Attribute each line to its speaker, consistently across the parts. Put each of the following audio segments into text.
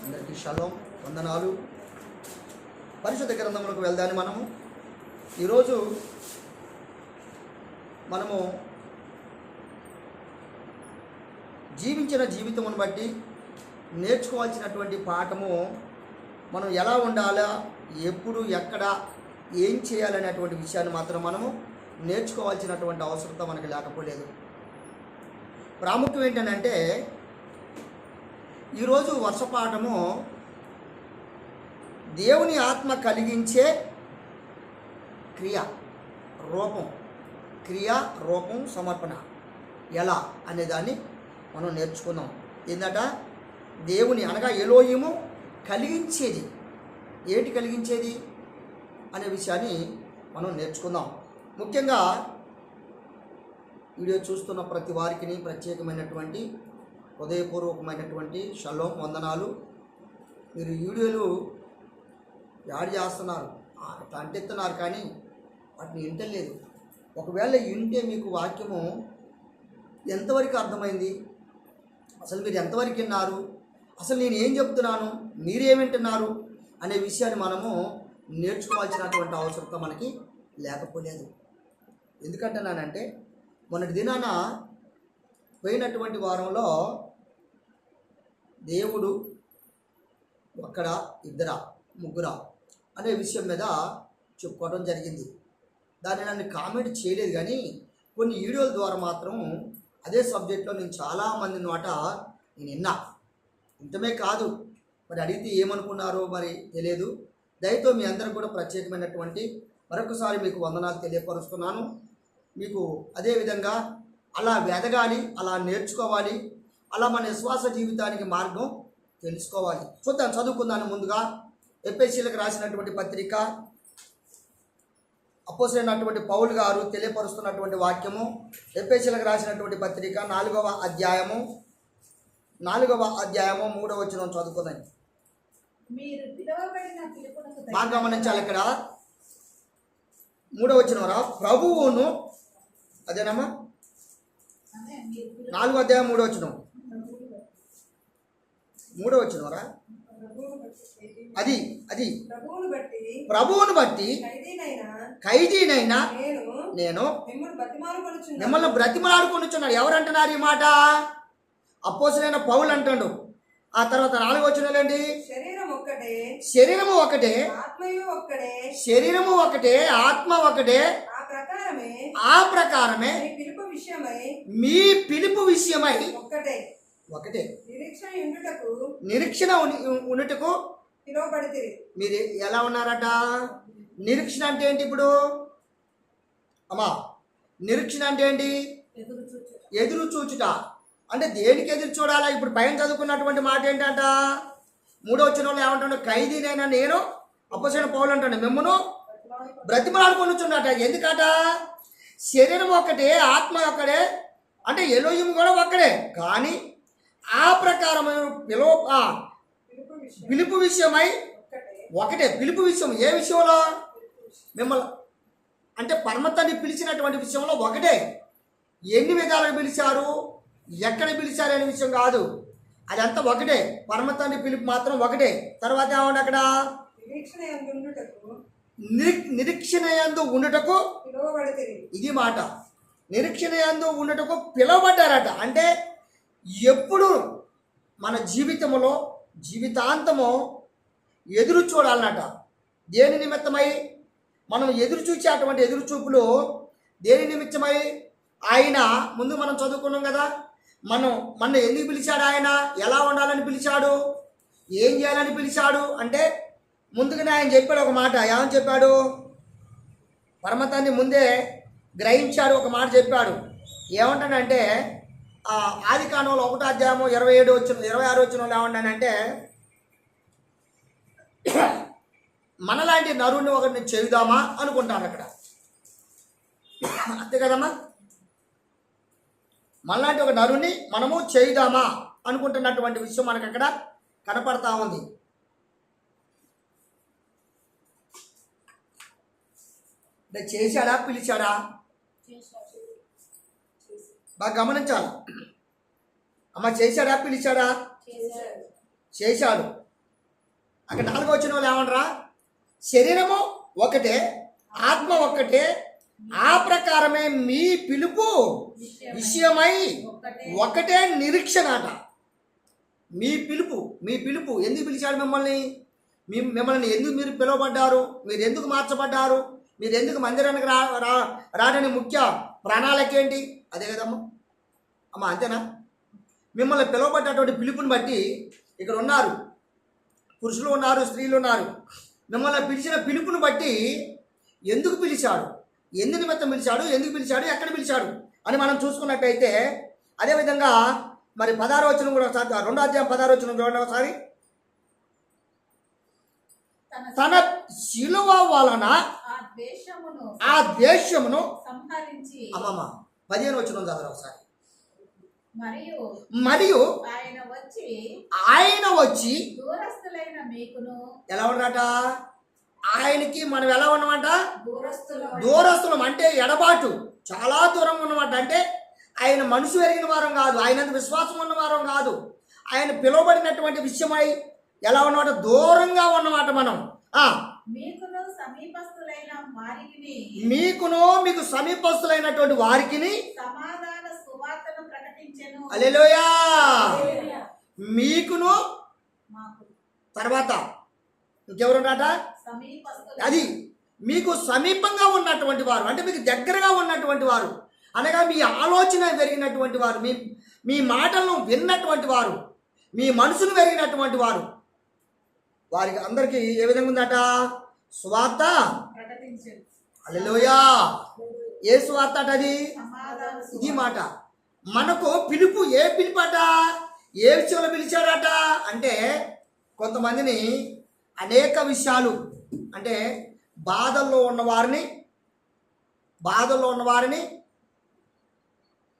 Speaker 1: అందరికీ షలోం వందనాలు. పరిశుద్ధ గ్రంథములకు వెళ్దాని ఈరోజు మనము జీవించిన జీవితమును బట్టి నేర్చుకోవాల్సినటువంటి పాఠము మనం ఎలా ఉండాలా, ఎప్పుడు, ఎక్కడ, ఏం చేయాలనేటువంటి విషయాన్ని మాత్రం మనము నేర్చుకోవాల్సినటువంటి అవసరత మనకు లేకపోలేదు. ప్రాముఖ్యం ఏంటంటే ఈరోజు వర్షపాఠము దేవుని ఆత్మ కలిగించే క్రియ రూపం సమర్పణ ఎలా అనేదాన్ని మనం నేర్చుకుందాం. ఏంటంట దేవుని అనగా ఎలోహిము కలిగించేది ఏంటి, కలిగించేది అనే విషయాన్ని మనం నేర్చుకుందాం. ముఖ్యంగా వీడియో చూస్తున్న ప్రతి వారికి ప్రత్యేకమైనటువంటి హృదయపూర్వకమైనటువంటి షలోం వందనాలు. మీరు వీడియోలు యాడ్ చేస్తున్నారు, అంటెత్తున్నారు, కానీ వాటిని వింటలేదు. ఒకవేళ వింటే మీకు వాక్యము ఎంతవరకు అర్థమైంది, అసలు మీరు ఎంతవరకు విన్నారు, అసలు నేను ఏం చెప్తున్నాను, మీరేమింటున్నారు అనే విషయాన్ని మనము నేర్చుకోవాల్సినటువంటి అవసరత మనకి లేకపోలేదు. ఎందుకంటున్నానంటే మొన్నటి దినాన పోయినటువంటి వారంలో దేవుడు ఒక్కడ, ఇద్దరా, ముగ్గురా అనే విషయం మీద చెప్పుకోవడం జరిగింది. దాన్ని నన్ను కామెంట్ చేయలేదు, కానీ కొన్ని వీడియోల ద్వారా మాత్రం అదే సబ్జెక్ట్లో నేను చాలామంది నోట నేను విన్నా. ఇంతమే కాదు, మరి అడిగితే ఏమనుకున్నారో మరి తెలియదు. దయతో మీ అందరికి కూడా ప్రత్యేకమైనటువంటి మరొకసారి మీకు వందనాలు తెలియపరుస్తున్నాను. మీకు అదేవిధంగా అలా వెదగాలి, అలా నేర్చుకోవాలి, అలా మన విశ్వాస జీవితానికి మార్గం తెలుసుకోవాలి. చూద్దాం, చదువుకుందాను. ముందుగా ఎఫెసీయులకు రాసినటువంటి పత్రిక అపోస్తలుడైనటువంటి పౌలు గారు తెలియపరుస్తున్నటువంటి వాక్యము. ఎఫెసీయులకు రాసినటువంటి పత్రిక 4వ అధ్యాయము 3వ వచనం చదువుకుందాం. బాగా గమనించాలి. ఇక్కడ 3వ వచనం రా, ప్రభువును, అదేనమ్మా 4వ అధ్యాయం 3వ వచనం, 3వ వచనం రా, అది ప్రభువును బట్టి ఖైదీనైనా నేను మిమ్మల్ని బ్రతిమలాడుకొనుచున్నాడు. ఎవరంటున్నారు ఈ మాట? అపోస్తలుడైన పౌలు అంటాడు. ఆ తర్వాత 4వ వచనం ఏంటి? శరీరము ఒకటే, ఆత్మ ఒకటే, ఆ ప్రకారమే మీ పిలుపు విషయమై ఒకటే నిరీక్షణ ఉండుటకు మీరు ఎలా ఉన్నారట? నిరీక్షణ అంటే ఏంటి? ఇప్పుడు అమ్మా, నిరీక్షణ అంటే ఏంటి? ఎదురు చూచుట. అంటే దేనికి ఎదురు చూడాలా? ఇప్పుడు పైన చదువుకున్నటువంటి మాట ఏంటంట? 3వ వచనంలో ఏమంటాడు? ఖైదీనైనా నేను, అపోస్తలుడైన పౌలు అంటాడు, మిమ్మును బ్రతిమలాడుకొనుచున్నట. ఎందుకట? శరీరం ఒకటే, ఆత్మ ఒకటే, అంటే ఎలోహిము కూడా ఒక్కడే, కానీ ఆ ప్రకారమైన పిలుపు విషయమై ఒకటే. పిలుపు విషయం ఏ విషయంలో? మిమ్మల్ని అంటే పరమతాన్ని పిలిచినటువంటి విషయంలో ఒకటే. ఎన్ని విధాలుగా పిలిచారు, ఎక్కడ పిలిచారు అనే విషయం కాదు, అదంతా ఒకటే. పరమతాన్ని పిలుపు మాత్రం ఒకటే. తర్వాత ఏమంటే అక్కడ నిరీక్షణ యందు ఉండుటకు, ఇది మాట, నిరీక్షణ యందు ఉండుటకు పిలువబడ్డారట. అంటే ఎప్పుడు మన జీవితంలో జీవితాంతము ఎదురు చూడాలన్నట. దేని నిమిత్తమై మనం ఎదురు చూసే అటువంటి ఎదురు చూపులు దేని నిమిత్తమై? ఆయన ముందు మనం చదువుకున్నాం కదా, మన ఎందుకు పిలిచాడు? ఆయన ఎలా ఉండాలని పిలిచాడు, ఏం చేయాలని పిలిచాడు అంటే ముందుగానే ఆయన చెప్పాడు ఒక మాట. ఏమని చెప్పాడు? పరమతాన్ని ముందే గ్రహించాడు, ఒక మాట చెప్పాడు. ఏమంటాడంటే ఆదికాండంలో 1వ అధ్యాయము 26వ వచనంలో ఏమంటానంటే, మనలాంటి నరుణ్ణి ఒకరిని చేయుదామా అనుకుంటాను అక్కడ. అంతే కదమ్మా, మనలాంటి ఒక నరుణ్ణి మనము చేయుదామా అనుకుంటున్నటువంటి విషయం మనకు అక్కడ కనపడతా ఉంది. అంటే చేశాడా, పిలిచాడా? బాగా గమనించాలి. అమ్మ, చేశాడా, పిలిచాడా? చేశాడు. అక్కడ 4వ వచనం వాళ్ళు ఏమనరా, శరీరము ఒకటే, ఆత్మ ఒక్కటే, ఆ ప్రకారమే మీ పిలుపు విషయమై ఒకటే నిరీక్షణ అట. మీ పిలుపు ఎందుకు పిలిచాడు మిమ్మల్ని? మిమ్మల్ని ఎందుకు మీరు పిలువబడ్డారు? మీరు ఎందుకు మార్చబడ్డారు? మీరు ఎందుకు మందిరానికి రావడానికి ముఖ్య ప్రణాళిక ఏంటి? అదే కదమ్మా అమ్మ, అంతేనా? మిమ్మల్ని పిలువబడ్డటువంటి పిలుపుని బట్టి ఇక్కడ ఉన్నారు, పురుషులు ఉన్నారు, స్త్రీలు ఉన్నారు. మిమ్మల్ని పిలిచిన పిలుపుని బట్టి ఎందుకు పిలిచాడు, ఎందుకు నిమిత్తం పిలిచాడు, ఎందుకు పిలిచాడు, ఎక్కడ పిలిచాడు అని మనం చూసుకున్నట్టయితే, అదేవిధంగా మరి 16వ వచనం కూడా ఒకసారి, 2వ అధ్యాయం 16వ వచనం చూడండి ఒకసారి. తన శిలువ వలన ఆ ద్వేషమును అమ్మమ్మ 15వ వచనం చదవరు ఒకసారి. మరియు ఆయన వచ్చి ఎలా ఉన్నట? ఆయనకి మనం ఎలా ఉన్నామంట? దూరస్తులం. అంటే ఎడబాటు, చాలా దూరంగా ఉన్నమాట. అంటే ఆయన మనసు ఎరిగిన వారం కాదు, ఆయన విశ్వాసం ఉన్నవారం కాదు. ఆయన పిలువబడినటువంటి విషయమై ఎలా ఉన్నమాట? దూరంగా ఉన్నమాట. మనం మీకు సమీపస్తులైనటువంటి వారికి హల్లెలూయా. మీకును తర్వాత ఇంకెవరున్నాట? అది మీకు సమీపంగా ఉన్నటువంటి వారు, అంటే మీకు దగ్గరగా ఉన్నటువంటి వారు, అనగా మీ ఆలోచన పెరిగినటువంటి వారు, మీ మాటలను విన్నటువంటి వారు, మీ మనసును పెరిగినటువంటి వారు, వారికి అందరికీ ఏ విధంగా ఉందట? సువార్త. హల్లెలూయా. ఏ సువార్త అట అది? ఇది మాట. మనకు పిలుపు, ఏ పిలుపట? ఏ విషయంలో పిలిచాడట అంటే, కొంతమందిని అనేక విషయాలు, అంటే బాధల్లో ఉన్న వారిని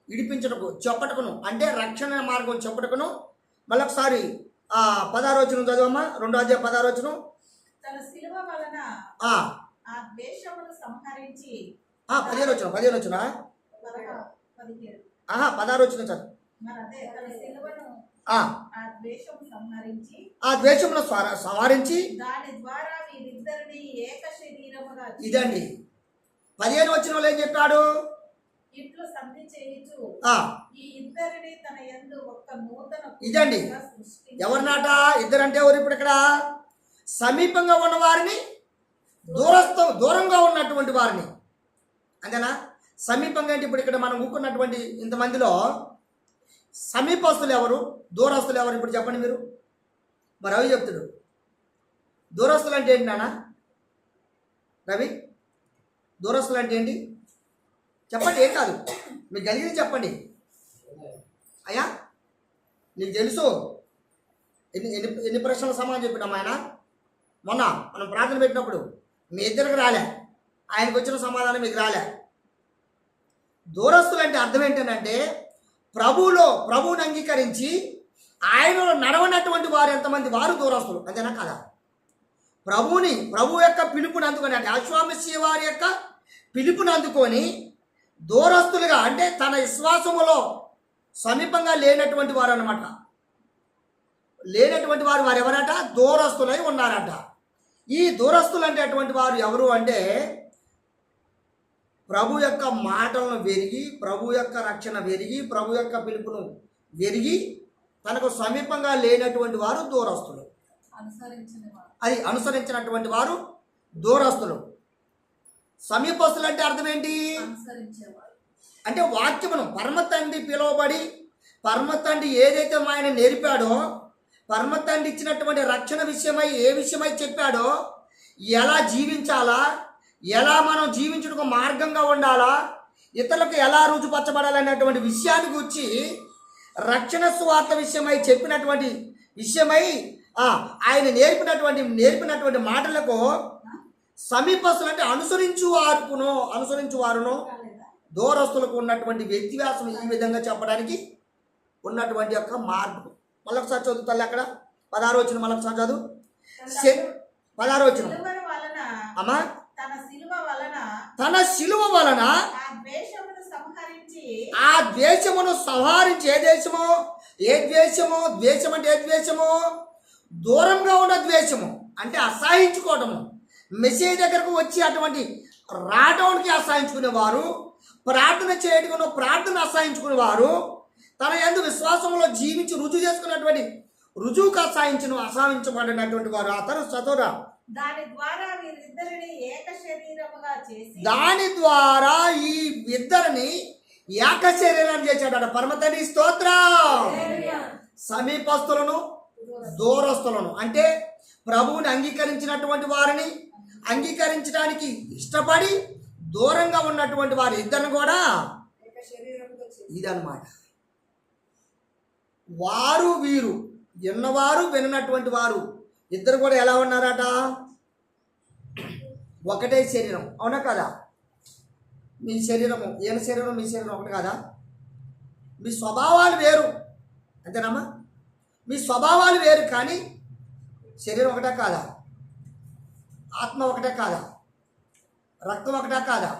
Speaker 1: విడిపించటకు, చెప్పటకును, అంటే రక్షణ మార్గం చెప్పటకును. మళ్ళొకసారి 16వ వచనం చదవమ్మా, 2వ అధ్యాయం 16వ వచనం.
Speaker 2: 15వ వచనం
Speaker 1: 16వ వచనం చదువు. ఆ ద్వేషమును సంహరించి ఇదండి 15వ వచనంలో ఏం చెప్పాడు? ఇదండి ఎవరినాట? ఇద్దరంటే ఎవరు? ఇప్పుడు ఇక్కడ సమీపంగా ఉన్న వారిని, దూరంగా ఉన్నటువంటి వారిని, అంతేనా? సమీపంగా అంటే ఇప్పుడు ఇక్కడ మనం ఊరుకున్నటువంటి ఇంతమందిలో సమీపస్తులు ఎవరు, దూరస్తులు ఎవరు? ఇప్పుడు చెప్పండి మీరు. మరి రవి చెప్తాడు. దూరస్తులు అంటే ఏంటి నాన్న? రవి, దూరస్తులు అంటే ఏంటి చెప్పండి. ఏం కాదు, మీకు కలిగింది చెప్పండి. అయ్యా నీకు తెలుసు ఎన్ని ప్రశ్నల సమాధానం చెప్పినాం ఆయన. మొన్న మనం ప్రార్థన పెట్టినప్పుడు మీ ఇద్దరికి రాలే, ఆయనకు వచ్చిన సమాధానం మీకు రాలే. దూరస్తులు అంటే అర్థం ఏంటంటే, ప్రభువుని అంగీకరించి ఆయనలో నడవనటువంటి వారు ఎంతమంది, వారు దూరస్తులు, అంతేనా కదా? ప్రభు యొక్క పిలుపుని అందుకొని, అంటే అశ్వామస్య వారి యొక్క పిలుపుని అందుకొని దూరస్తులుగా, అంటే తన విశ్వాసములో సమీపంగా లేనటువంటి వారు అన్నమాట. లేనటువంటి వారు ఎవరట? దూరస్తులై ఉన్నారట. ఈ దూరస్తులు అంటే అటువంటి వారు ఎవరు అంటే, ప్రభు యొక్క మాటలను వెరిగి, ప్రభు యొక్క రక్షణ వెరిగి, ప్రభు యొక్క పిలుపును వెరిగి తనకు సమీపంగా లేనటువంటి వారు దూరస్తులు. అది అనుసరించినటువంటి వారు దూరస్తులు. సమీపస్తులు అంటే అర్థం ఏంటి అంటే, వాక్యమును పరమ తండ్రి పిలువబడి, పరమ తండ్రి ఏదైతే ఆయన నేర్పాడో, పరమ తండ్రి ఇచ్చినటువంటి రక్షణ విషయమై ఏ విషయమై చెప్పాడో, ఎలా జీవించాలా, ఎలా మనం జీవించుటకు మార్గంగా ఉండాలా, ఇతరులకు ఎలా రుజుపరచబడాలనేటువంటి విషయాన్ని గురించి రక్షణ సువార్త విషయమై చెప్పినటువంటి విషయమై ఆయన నేర్పినటువంటి మాటలకు సమీపస్తులు అంటే అనుసరించు వారును దూరస్తులకు ఉన్నటువంటి వ్యత్యాసం ఈ విధంగా చెప్పడానికి ఉన్నటువంటి యొక్క మార్పు. మళ్ళొకసారి చదువుతాను అక్కడ 16వ వచనం, మళ్ళొకసారి చదువు. 16వ వచనం. అమ్మా, తన శిలువ వలన ఆ ద్వేషమును సంహరించి, ఏ ద్వేషము? ద్వేషం అంటే ఏ ద్వేషము? దూరంగా ఉన్న ద్వేషము. అంటే అసహించుకోవటము. మెస్సీ దగ్గరకు వచ్చి అటువంటి రావడానికి అసహించుకునేవారు, ప్రార్థన చేయటం ప్రార్థన అసహించుకునేవారు, తన యందు విశ్వాసంలో జీవించి రుజువు చేసుకున్నటువంటి రుజువుకు అసహించబడినటువంటి వారు. ఆ తర్వాత చదువురా.
Speaker 2: దాని ద్వారా వీరిద్దరిని ఏక శరీరముగా చేసి,
Speaker 1: దాని ద్వారా ఈ ఇద్దరిని ఏక శరీరం చేశాడట. పరమతండ్రి స్తోత్రం. సమీపస్తులను దూరస్తులను అంటే ప్రభువుని అంగీకరించినటువంటి వారిని, అంగీకరించడానికి ఇష్టపడి దూరంగా ఉన్నటువంటి వారి ఇద్దరిని కూడా ఇదన్నమాట. వారు వీరు విన్నవారు విననటువంటి వారు ఇద్దరు కూడా ఎలా ఉన్నారట? ఒకటే శరీరం. అవునా కదా? మీ శరీరము ఈయన శరీరం మీ శరీరం ఒకటి కాదా? మీ స్వభావాలు వేరు, అంతేనమ్మా? మీ స్వభావాలు వేరు, కానీ శరీరం ఒకటే కాదా? ఆత్మ ఒకటే కాదా? రక్తం ఒకటే కాదా?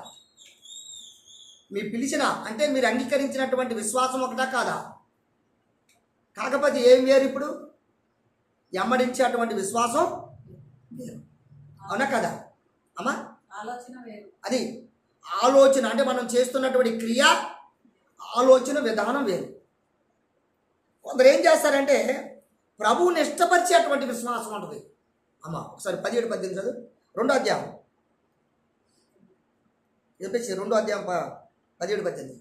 Speaker 1: మీ పిలిచిన అంటే మీరు అంగీకరించినటువంటి విశ్వాసం ఒకటే కాదా? కాకపోతే ఏం వేరు? ఇప్పుడు ఎమ్మడించే అటువంటి విశ్వాసం వేరు. అవునా కదా అమ్మా?
Speaker 2: ఆలోచన వేరు.
Speaker 1: అది ఆలోచన అంటే మనం చేస్తున్నటువంటి క్రియ, ఆలోచన విధానం వేరు. కొందరు ఏం చేస్తారంటే ప్రభువుని ఇష్టపరిచేటువంటి విశ్వాసం ఉంటుంది. అమ్మ ఒకసారి 17-18 చదువు. 2వ అధ్యాయం చెప్పేసి 2వ అధ్యాయం 17-18.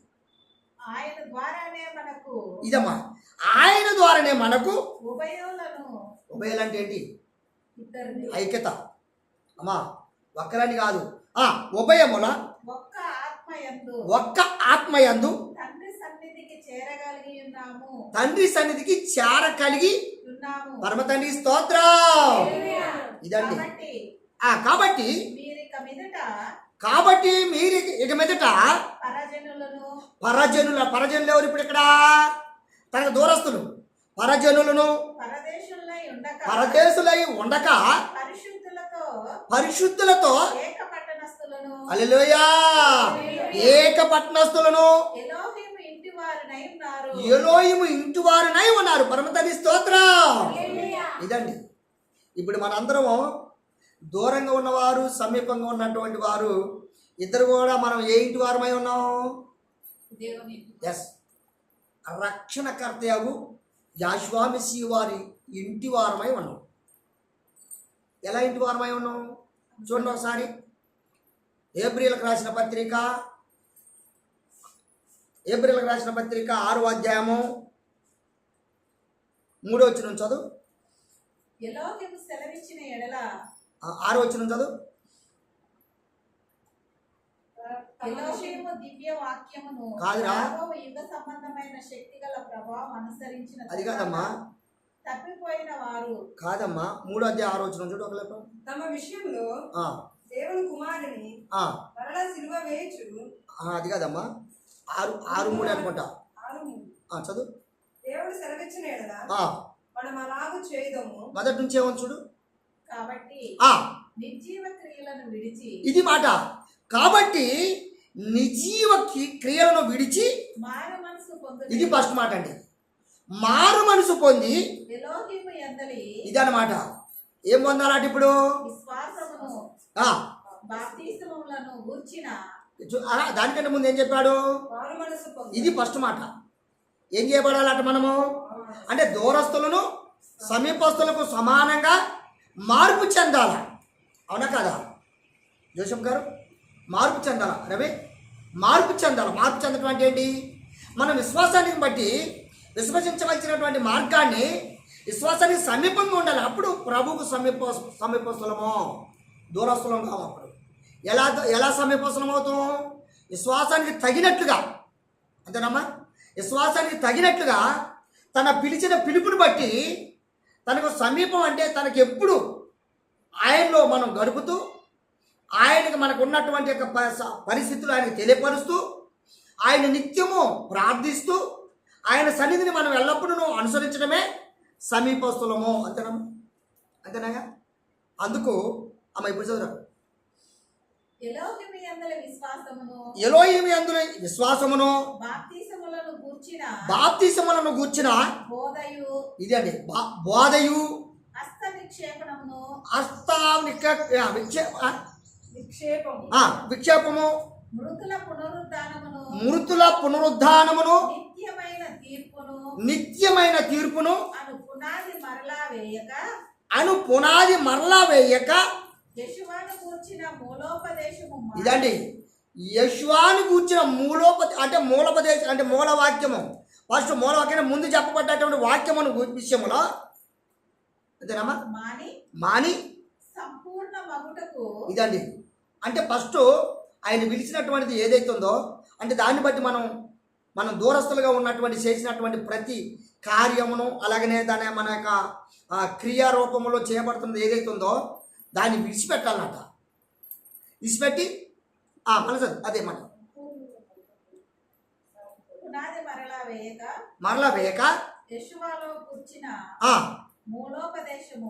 Speaker 2: ఆయన ద్వారానే మనకు,
Speaker 1: ఇదమ్మా, ఆయన ద్వారానే మనకు
Speaker 2: ఉభయులను,
Speaker 1: ఉభయాలు అంటే ఏంటి?
Speaker 2: ఇద్దరిని
Speaker 1: ఐక్యత. అమ్మా ఒక్కరని కాదు, ఉభయముల
Speaker 2: ఒక్క ఆత్మయందు,
Speaker 1: ఒక్క ఆత్మయందు
Speaker 2: తండ్రి సన్నిధికి చేరగలిగి ఉన్నాము,
Speaker 1: తండ్రి సన్నిధికి చేరగలిగి
Speaker 2: ఉన్నాము.
Speaker 1: పరమ తండ్రి స్తోత్రం. ఇదండి. కాబట్టి మీరు ఇక మీదట పరజనులు ఎవరు? ఇప్పుడు ఇక్కడ తనకు దూరస్తులు. పరజనులను పరదేశులై ఉండక పరిశుద్ధులతో హల్లెలూయా ఏక పట్టణస్థులను ఎలోహిము ఇంటి వారునై ఉన్నారు. పరమతండ్రి స్తోత్రం. ఇదండి. ఇప్పుడు మనందరము దూరంగా ఉన్నవారు, సమీపంగా ఉన్నటువంటి వారు ఇద్దరు కూడా మనం ఏ ఇంటి వారమై ఉన్నాం? ఎస్, రక్షణకర్తయగు యెహోవా మెస్సీ వారి ఇంటి వారమై ఉన్నాం. ఎలా ఇంటి వారమై ఉన్నాం చూడండి ఒకసారి. హెబ్రీయులకు రాసిన పత్రిక 6వ అధ్యాయము 3వ వచనం చదువు.
Speaker 2: ఎలోహిము సెలవిచ్చిన ఎడల
Speaker 1: 6వ వచనం చదువు.
Speaker 2: ఎలోహిము దివ్య వాక్యమును
Speaker 1: కాదురా,
Speaker 2: యుగ సంబంధమైన శక్తిగల ప్రభావం అనుసరించిన
Speaker 1: అది కాదమ్మా,
Speaker 2: తప్పిపోయిన వారు
Speaker 1: కాదమ్మా, 3వ అధ్యాయం 6వ వచనం చూడు ఒకలేప.
Speaker 3: తమ విషయంలో దేవుని కుమారుని మరలా సిలువ వేయచ్చు.
Speaker 1: అది కాదమ్మా, 6:3 అనుకుంటా. చదువు.
Speaker 3: దేవుడు సెలవిచ్చిన ఎడల మనం అలాగూ చేయదము.
Speaker 1: మొదటి నుంచి ఏమో చూడు.
Speaker 2: కాబట్టి నిర్జీవ క్రియలను విడిచి,
Speaker 1: ఇది మాట. కాబట్టి నిర్జీవ క్రియలను విడిచి
Speaker 2: మారు మనసు పొంది,
Speaker 1: ఇది ఫస్ట్ మాట అండి. మారు మనసు పొంది
Speaker 2: ఎలోహిము యందలి
Speaker 1: ఇది అన్నమాట. ఏం పొందాలంటే ఇప్పుడు
Speaker 2: విశ్వాసమును బాప్తిస్మములను గూర్చిన,
Speaker 1: దానికంటే ముందు ఏం చెప్పాడు? ఇది ఫస్ట్ మాట. ఏం చేయబడాలట మనము అంటే దూరస్తులను సమీపస్తులకు సమానంగా మార్పు చెందాల. అవునా కదా జోసెఫ్ గారు? మార్పు చెందాల. రవి, మార్పు చెందాలి. మార్పు చెందడం అంటే ఏంటి? మన విశ్వాసానికి బట్టి విశ్వసించవలసినటువంటి మార్గాన్ని, విశ్వాసానికి సమీపంగా ఉండాలి. అప్పుడు ప్రభువుకు సమీపస్తులము, దూరస్తులం కావు. అప్పుడు ఎలా సమీపస్తులం అవుతాం? విశ్వాసానికి తగినట్లుగా, అంతేనమ్మా? విశ్వాసానికి తగినట్లుగా తన పిలిచిన పిలుపుని బట్టి తనకు సమీపం అంటే తనకు ఎప్పుడు ఆయనలో మనం గడుపుతూ, ఆయనకు మనకు ఉన్నటువంటి పరిస్థితులు ఆయనకు తెలియపరుస్తూ, ఆయన నిత్యము ప్రార్థిస్తూ, ఆయన సన్నిధిని మనం ఎల్లప్పుడూ అనుసరించడమే సమీపస్తులము. అంతేనమ్మా? అంతేనాగా? అందుకు అమ్మ ఇప్పుడు చదువు.
Speaker 2: ఎలోహిము యందలి
Speaker 1: విశ్వాసమును బాప్తిసములను గూర్చిన
Speaker 2: బోధయు,
Speaker 1: ఇది అండి, బోధయు
Speaker 2: నిక్షేపణమును
Speaker 3: నిక్షేపం
Speaker 1: విక్షేపము
Speaker 2: మృతుల పునరుద్ధానమును
Speaker 1: నిత్యమైన తీర్పును
Speaker 2: అను పునాది
Speaker 1: మరలా వేయక
Speaker 2: యెషువాను గూర్చిన మూలోపదేశము
Speaker 1: ఇదండి యెషువాను కూర్చిన మూలోపదేశం అంటే మూల వాక్యము. ఫస్ట్ మూల వాక్యం ముందు చెప్పబడ్డటువంటి వాక్యమును విషయములో అంతేనమ్మా మాని
Speaker 2: సంపూర్ణ మగుటకు
Speaker 1: ఇదండి. అంటే ఫస్ట్ ఆయన పిలిచినటువంటిది ఏదైతే ఉందో అంటే దాన్ని బట్టి మనం దూరస్తులుగా ఉన్నటువంటి చేసినటువంటి ప్రతి కార్యమును అలాగనే దాని మన యొక్క క్రియారూపంలో చేయబడుతున్నది ఏదైతే ఉందో దాన్ని విడిచిపెట్టాలన్నట. విడిచిపెట్టి అదే మన
Speaker 2: పునాది
Speaker 1: మరలా వేయక
Speaker 2: యెషువాలో కూర్చిన మూలోపదేశము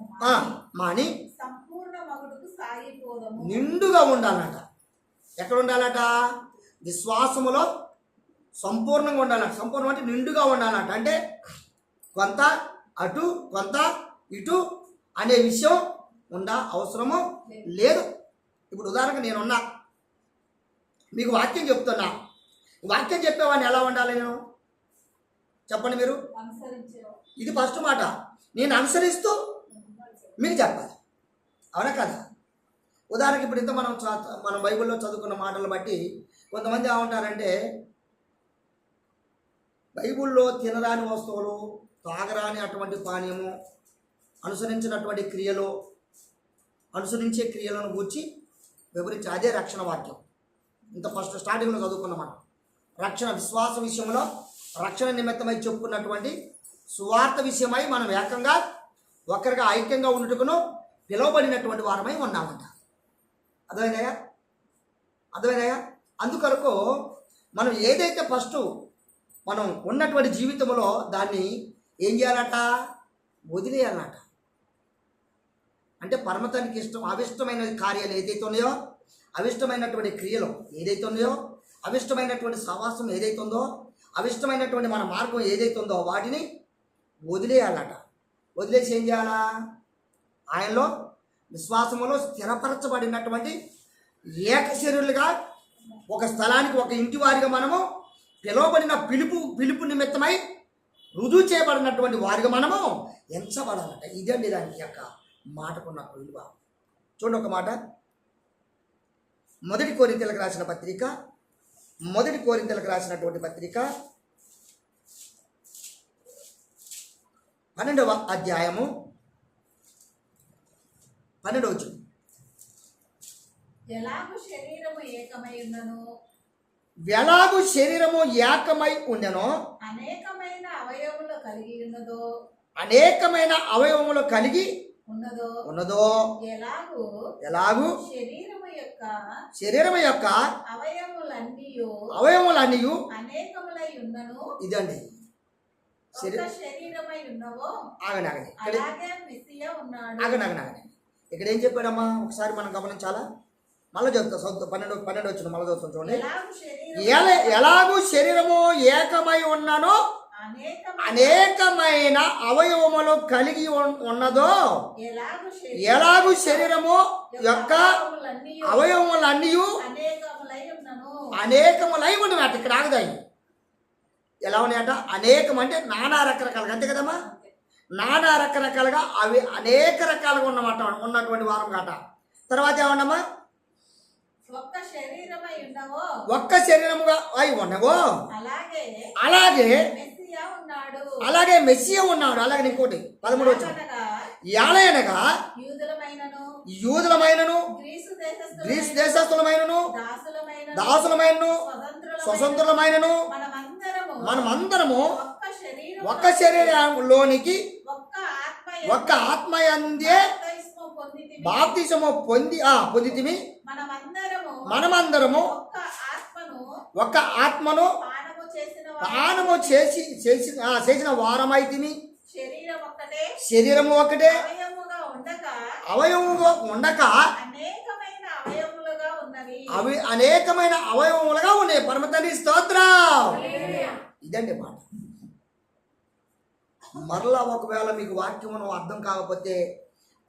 Speaker 1: మాని
Speaker 2: సంపూర్ణ మగుటకు సాగిపోదము.
Speaker 1: నిండుగా ఉండాలట. ఎక్కడ ఉండాలట? విశ్వాసములో సంపూర్ణంగా ఉండాలట. సంపూర్ణం అంటే నిండుగా ఉండాలట. అంటే కొంత అటు కొంత ఇటు అనే విషయం అవసరము లేదు. ఇప్పుడు ఉదాహరణకు నేనున్నా, మీకు వాక్యం చెప్తున్నా. వాక్యం చెప్పేవాడిని ఎలా ఉండాలి నేను? చెప్పండి మీరు. ఇది ఫస్ట్ మాట. నేను అనుసరిస్తూ మీకు చెప్పాలి. అవునా కదా? ఉదాహరణకి ఇప్పుడు ఇంత మనం బైబిల్లో చదువుకున్న మాటలు బట్టి కొంతమంది ఏమంటారంటే బైబిల్లో తినరాని వస్తువులు, తాగరాని అటువంటి పానీయము, అనుసరించినటువంటి క్రియలు, అనుసరించే క్రియలను గూర్చి వివరించి అదే రక్షణ వాక్యం. ఇంత ఫస్ట్ స్టార్టింగ్లో చదువుకున్నమాట. రక్షణ విశ్వాస విషయంలో రక్షణ నిమిత్తమై చెప్పుకున్నటువంటి సువార్త విషయమై మనం ఏకంగా ఒకరిగా ఐక్యంగా ఉండుటకును పిలువబడినటువంటి వారమై ఉన్నామంట. అర్థమైనాయా? అందుకొరకు మనం ఏదైతే ఫస్ట్ మనం ఉన్నటువంటి జీవితంలో దాన్ని ఏం చేయాలట? వదిలేయాలన్నట. అంటే పరమతానికి అవిష్టమైన కార్యాలు ఏదైతే ఉన్నాయో, అవిష్టమైనటువంటి క్రియలు ఏదైతే ఉన్నాయో, అవిష్టమైనటువంటి సహవాసం ఏదైతే ఉందో, అవిష్టమైనటువంటి మన మార్గం ఏదైతే ఉందో వాటిని వదిలేయాలట. వదిలేసి ఏం చేయాలా? ఆయనలో విశ్వాసములో స్థిరపరచబడినటువంటి ఏకశరీరులుగా ఒక స్థలానికి ఒక ఇంటి వారిగా మనము పిలువబడిన పిలుపు నిమిత్తమై రుజువు చేయబడినటువంటి వారిగా మనము ఎంచబడాలట. ఇదండి దానికి యొక్క మాటకున్న విలువ. చూడండి ఒక మాట. మొదటి కొరింథీయులకు రాసినటువంటి పత్రిక 12వ అధ్యాయము 12వ వచనం.
Speaker 2: ఎలాగు శరీరము ఏకమై ఉండెనో అనేకమైన అవయవములు కలిగి ఉన్నదో ఎలాగు శరీరము యొక్క అవయవములన్నీ ఇదండి. ఆగండి. ఇక్కడ ఏం చెప్పాడమ్మా? ఒకసారి మనం గమనించాలా? మళ్ళీ చదువుతా. 12 వచ్చిన మళ్ళీ చదువుతాం. చూడండి. ఎలాగూ శరీరము ఏకమై ఉన్ననో అనేకమైన అవయవములు కలిగి ఉన్నదో ఎలాగూ శరీరము యొక్క అవయవములన్నీ అనేకములై ఉన్నమాట. ఇక్కడ ఆగదాయి. ఎలా ఉన్నాయట? అనేకం అంటే నానా రకరకాలుగా. అంతే కదమ్మా? నానా రకరకాలుగా అవి అనేక రకాలుగా ఉన్నటువంటి వారం కాట. తర్వాత ఏమన్నామా? ఒక్క శరీరముగా అయి ఉన్నవో అలాగే మెస్సియా ఉన్నాడు. అలాగే ఇంకోటి 13 వచ్చిన యాలయనగా యూదులమైనను గ్రీసు దేశస్థులమైనను దాసులమైనను స్వతంత్రులమైనను మనమందరము ఒక్క శరీరంలోనికి ఒక్క ఆత్మయందే బాప్తిసము పొందితిమి. మనమందరము ఒక్క ఆత్మను పానము చేసిన వారమైతిమి. శరీరము ఒకటే అవయవముగా ఉండక అవి అనేకమైన అవయవములుగా ఉన్నాయి. పరమ తండ్రి స్తోత్రం. ఇదండి మాట. మరలా ఒకవేళ మీకు వాక్యమును అర్థం కాకపోతే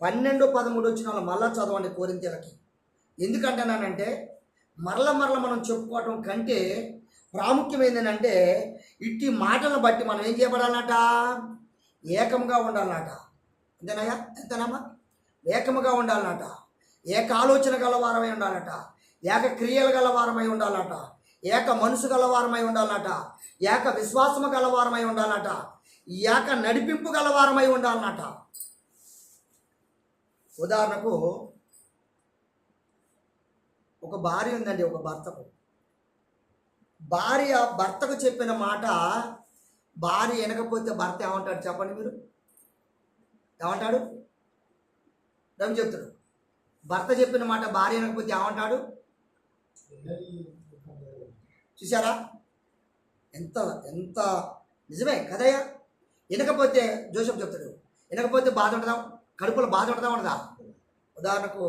Speaker 2: 12, 13 వచ్చిన మళ్ళా చదవండి కొరింథీయులకి. ఎందుకంటున్నానంటే మరల మనం చెప్పుకోవటం కంటే ప్రాముఖ్యమైనదంటే ఇట్టి మాటలను బట్టి మనం ఏం చేయబడాలన్నట, ఏకంగా ఉండాలన్నట. అంతేనాయా? ఎంతనమ్మా? ఏకముగా ఉండాలన్నట, ఏక ఆలోచన గలవారమై ఉండాలట, ఏక క్రియలు గలవారమై ఉండాలట, ఏక మనసు గలవారమై ఉండాలట, ఏక విశ్వాసము గలవారమై ఉండాలట, ఏక నడిపింపు గలవారమై ఉండాలన్నట. ఉదాహరణకు ఒక భార్య ఉందండి, ఒక భర్తకు. భార్య భర్తకు చెప్పిన మాట భార్య వినకపోతే భర్త ఏమంటాడు చెప్పండి మీరు? ఏమంటాడు? ఏం చెప్తాడు? భర్త చెప్పిన మాట భార్య వినకపోతే ఏమంటాడు? చూసారా? ఎంత ఎంత నిజమే కదయ్యా. వినకపోతే జోసెఫ్ చెప్తాడు, వినకపోతే బాధ ఉంటుందా? కడుపులో బాధ ఉంటుందా ఉండదా? ఉదాహరణకు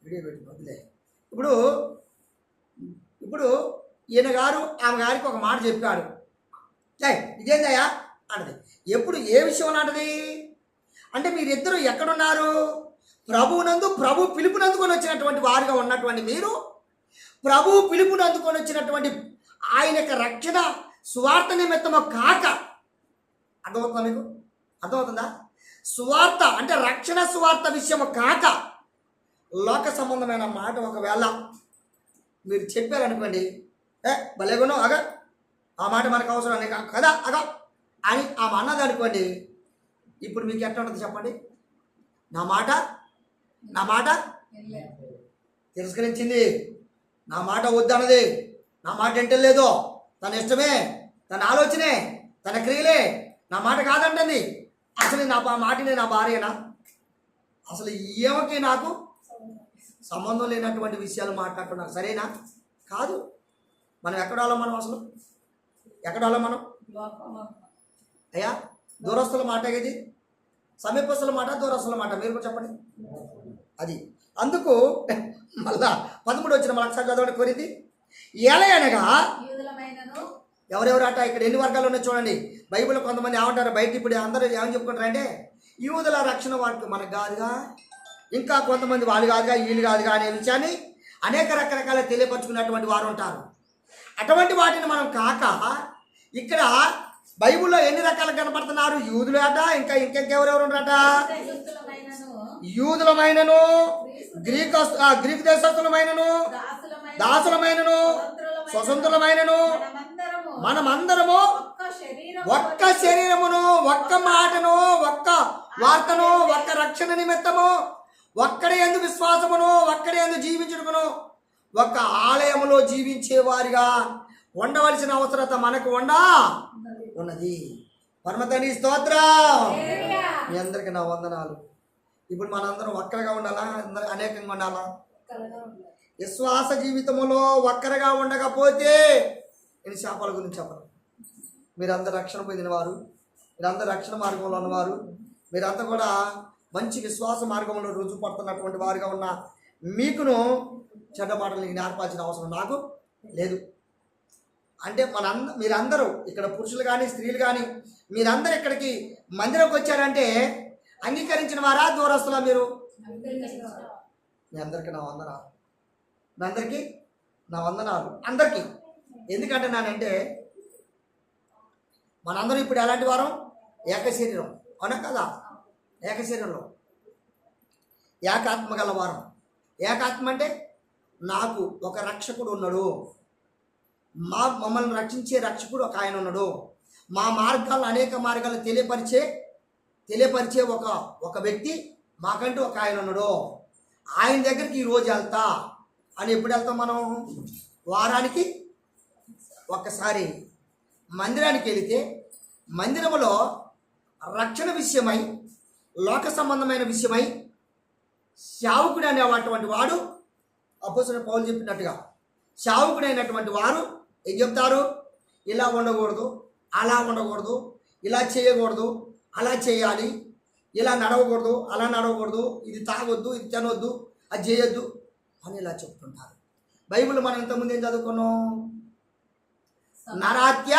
Speaker 2: వీడియో పెట్టి వదిలే. ఇప్పుడు ఈయన గారు ఆమె గారికి ఒక మాట చెప్పాడు, ఇదేందయ్యా అన్నది. ఎప్పుడు ఏ విషయం అంటది అంటే మీరిద్దరూ ఎక్కడున్నారు? ప్రభువునందు, ప్రభు పిలుపునందుకొని వచ్చినటువంటి వారుగా ఉన్నటువంటి మీరు, ప్రభు పిలుపునందుకొని వచ్చినటువంటి ఆయన యొక్క రక్షణ సువార్త నిమిత్తము కాక, అర్థమవుతుందా మీకు? అర్థమవుతుందా? సువార్త అంటే రక్షణ సువార్త విషయము కాక లోక సంబంధమైన మాట ఒకవేళ మీరు చెప్పారనుకోండి, భలేగునో అగ ఆ మాట మనకు అవసరం కదా అగ అని ఆమె అన్నది అనుకోండి, ఇప్పుడు మీకు ఎట్లా ఉంటుంది చెప్పండి? నా మాట తిరస్కరించింది, నా మాట వద్దన్నది, నా మాట వింటలేదో, తన ఇష్టమే, తన ఆలోచనే, తన క్రియలే, నా మాట కాదంటుంది. అసలు నా మాటనే నా భార్యనా? అసలు ఏమకి నాకు సంబంధం లేనటువంటి విషయాలు మాట్లాడుతున్నారు, సరేనా? కాదు. మనం ఎక్కడాలో మనం అసలు ఎక్కడాలో మనం అయ్యా దూరస్తుల మాట ఇది, సమీపస్తుల మాట, దూరస్తుల మాట, మీరు కూడా చెప్పండి. అది అందుకు మళ్ళా 13 వచ్చిన మనకు చదవండి కోరింది. ఎలా అనగా ఎవరెవరు అట ఇక్కడ ఎన్ని వర్గాలు ఉన్నాయో చూడండి. బైబిల్లో కొంతమంది ఏమంటారు, బయట ఇప్పుడు అందరూ ఏమని చెప్పుకుంటారంటే యూదుల రక్షణ వారికి మనకు కాదుగా, ఇంకా కొంతమంది వాళ్ళు కాదుగా, వీళ్ళు కాదుగా అనే విషయాన్ని అనేక రకరకాల తెలియపరుచుకున్నటువంటి వారు ఉంటారు. అటువంటి వాటిని మనం కాక ఇక్కడ బైబిల్లో ఎన్ని రకాలు కనపడుతున్నారు? యూదులు అట, ఇంకెవరెవరు ఉన్నారట? యూదులమైనను, గ్రీకు దేశస్తులమైనను, దాసులమైనను, స్వతంత్రులమైనను, మనమందరము ఒక్క శరీరమును, ఒక్క మాటను, ఒక్క వార్తను, ఒక్క రక్షణ నిమిత్తము, ఒక్కడే యందు విశ్వాసమును, ఒక్కడే యందు జీవించుటకును, ఒక్క ఆలయములో జీవించే వారిగా ఉండవలసిన అవసరత మనకు ఉన్నది. పరమతండ్రి స్తోత్రం. మీ అందరికి నా వందనాలు. ఇప్పుడు మనందరం ఒక్కరిగా ఉండాలా? అందరూ అనేకంగా ఉండాలా? విశ్వాస జీవితంలో ఒక్కరిగా ఉండకపోతే నేను శాపాల గురించి చెప్పను. మీరందరూ రక్షణ పొందినవారు, మీరందరూ రక్షణ మార్గంలో ఉన్నవారు, మీరంతా కూడా మంచి విశ్వాస మార్గంలో రుజువు పడుతున్నటువంటి వారుగా ఉన్న మీకును చెడ్డ మాటలు నేర్పాల్సిన అవసరం నాకు లేదు. అంటే మీరందరూ ఇక్కడ పురుషులు కానీ స్త్రీలు కానీ మీరందరూ ఇక్కడికి మందిరంకి వచ్చారంటే అంగీకరించిన వారా, దూరస్తులా? మీరు మీ అందరికీ నా వందనాలు, అందరికీ. ఎందుకంటే నానంటే మనందరం ఇప్పుడు ఎలాంటి వారం? ఏక శరీరం, అవునా కదా? ఏక శరీరంలో ఏకాత్మ గల వారం. ఏకాత్మ అంటే నాకు ఒక రక్షకుడు ఉన్నాడు, మమ్మల్ని రక్షించే రక్షకుడు ఒక ఆయన ఉన్నాడు, మా మార్గాలను అనేక మార్గాలను తెలియపరిచే ఒక వ్యక్తి మాకంటూ ఒక ఆయన ఉన్నాడు, ఆయన దగ్గరికి ఈరోజు వెళ్తా అని. ఎప్పుడు వెళ్తాం మనం? వారానికి ఒక్కసారి మందిరానికి వెళితే మందిరంలో రక్షణ విషయమై, లోక సంబంధమైన విషయమై సేవకుడు అనేటువంటి వాడు, అపోస్తలుడైన పౌలు చెప్పినట్టుగా సేవకుడైనటువంటి వారు ఏం చెప్తారు? ఇలా ఉండకూడదు, అలా ఉండకూడదు, ఇలా చేయకూడదు, అలా చేయాలి, ఇలా నడవకూడదు, అలా నడవకూడదు, ఇది తాగొద్దు, ఇది తినొద్దు, అది చేయొద్దు అని ఇలా చెప్తుంటారు. బైబిల్ మనం ఇంతకుముందు ఏం చదువుకున్నాం? నరహత్య,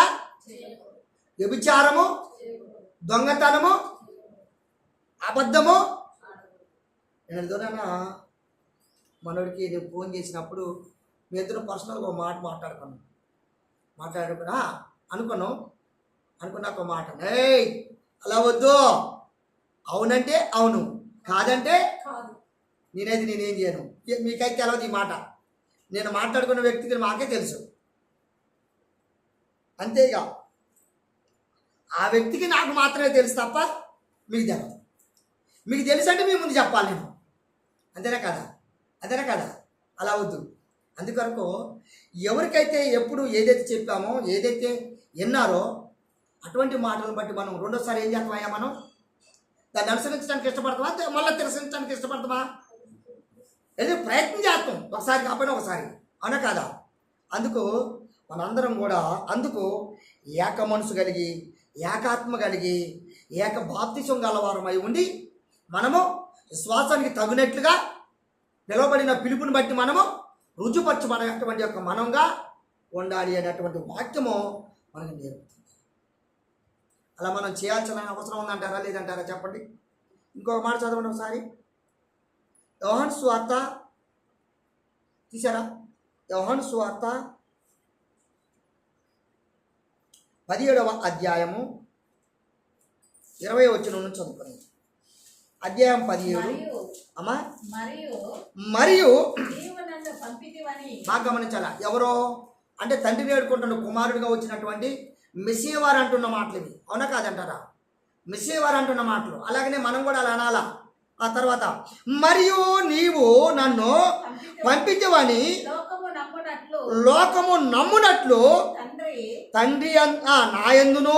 Speaker 2: వ్యభిచారము, దొంగతనము, అబద్ధము, నేను ఎదురైనా మనోడికి నేను ఫోన్ చేసినప్పుడు మీ ఇద్దరు పర్సనల్గా ఒక మాట మాట్లాడుకున్నా అనుకున్నాక ఒక మాట, ఏయ్ అలా వద్దు, అవునంటే అవును, కాదంటే
Speaker 3: కాదు.
Speaker 2: నేనేం చేయను. మీకైతే తెలవదు ఈ మాట. నేను మాట్లాడుకున్న వ్యక్తికి మాకే తెలుసు. అంతేగా, ఆ వ్యక్తికి నాకు మాత్రమే తెలుసు తప్ప మీకు తెలియదు. మీకు తెలుసు అంటే మీ ముందు చెప్పాలి నేను. అంతేనా కదా? అలా వద్దు. అందుకొరకు ఎవరికైతే ఎప్పుడు ఏదైతే చెప్పామో, ఏదైతే విన్నారో అటువంటి మాటలను బట్టి మనం రెండోసారి ఏం చేస్తామయ్యా, మనం దాన్ని అనుసరించడానికి ఇష్టపడతామా, మళ్ళీ తిరస్కరించడానికి ఇష్టపడతామా? ఏదో ప్రయత్నం చేస్తాం, ఒకసారి కాకపోయినా ఒకసారి, అవునా కాదా? అందుకు మనందరం కూడా ఏక మనసు కలిగి, ఏకాత్మ కలిగి, ఏక బాప్తిసం గలవారమై ఉండి మనము విశ్వాసానికి తగినట్లుగా పిలువబడిన పిలుపుని బట్టి మనము రుజుపరచబడేటువంటి యొక్క మనంగా ఉండాలి అనేటువంటి వాక్యము మనకు నేర్పుతుంది. అలా మనం చేయాల్సిన అవసరం ఉందంటారా లేదంటారా చెప్పండి. ఇంకొక మాట చదవండి ఒకసారి. యోహాను సువార్త తీసారా? యోహాను సువార్త 17వ అధ్యాయము 20వ వచనం నుంచి చదువుకోండి. అధ్యాయం 17. అమ్మా, మరియు బాగా గమనించాలా, ఎవరో అంటే తండ్రిని వేడుకుంటున్న కుమారుడిగా వచ్చినటువంటి మెస్సీయ వారు అంటున్న మాటలు ఇవి, అవునా కాదంటారా? మెస్సీయ వారు అంటున్న మాటలు. అలాగనే మనం కూడా అలా అనాలా. ఆ తర్వాత, మరియు నీవు నన్ను పంపించవని లోకము నమ్మునట్లు తండ్రి నాయందును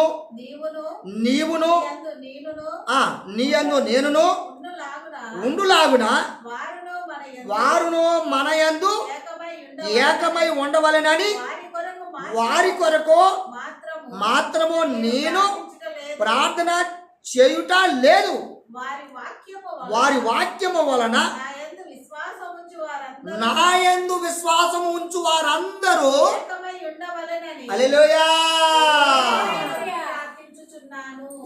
Speaker 2: నీవును నీయందు నేనును ఉండులాగున వారును మన యందు ఏకమై ఉండవలెనని వారి కొరకు మాత్రము నేను ప్రార్థన చేయుట లేదు. వారి వాక్యము వలన నాయందు విశ్వాసము ఉంచు వారందరూ హల్లెలూయా.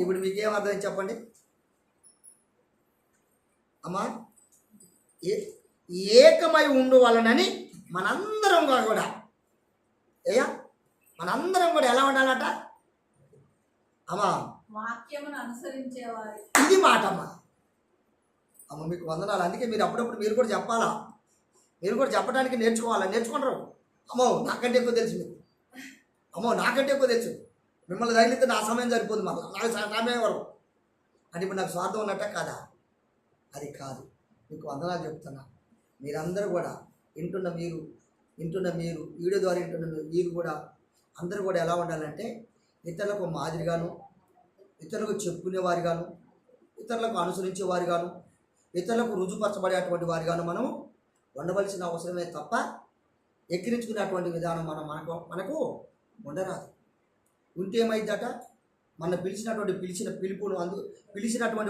Speaker 2: ఇప్పుడు మీకేం అర్థం చెప్పండి అమ్మా. ఏకమై ఉండు వలనని మనందరం కూడా మనందరం కూడా ఎలా ఉండాలట అమ్మా?
Speaker 3: వాక్యమును అనుసరించేవారు.
Speaker 2: ఇది మాట అమ్మా. మీకు వందనాలు. అందుకే మీరు అప్పుడప్పుడు మీరు కూడా చెప్పాలా, మీరు కూడా చెప్పడానికి నేర్చుకుంటారు. అమ్మో నాకంటే ఎక్కువ తెలుసు మీకు, నాకంటే ఎక్కువ తెలుసు. మిమ్మల్ని తగిలితే నా సమయం సరిపోదు, మళ్ళీ నాకు సమయం వరకు అంటే ఇప్పుడు నాకు స్వార్థం ఉన్నట్ట కాదా? అది కాదు. మీకు వందనాలు చెప్తున్నా. మీరందరూ కూడా వింటున్న మీరు వీడియో ద్వారా వింటున్న మీరు కూడా అందరూ కూడా ఎలా ఉండాలంటే ఇతరులకు మాదిరిగాను, ఇతరులకు చెప్పుకునేవారిగాను, ఇతరులకు అనుసరించేవారిగాను, ఇతరులకు రుజుపరచబడేటువంటి వారిగాను మనం ఉండవలసిన అవసరమే తప్ప ఎక్కిరించుకునేటువంటి విధానం మనకు ఉండరాదు. ఉంటే ఏమైందట, మన పిలిచినటువంటి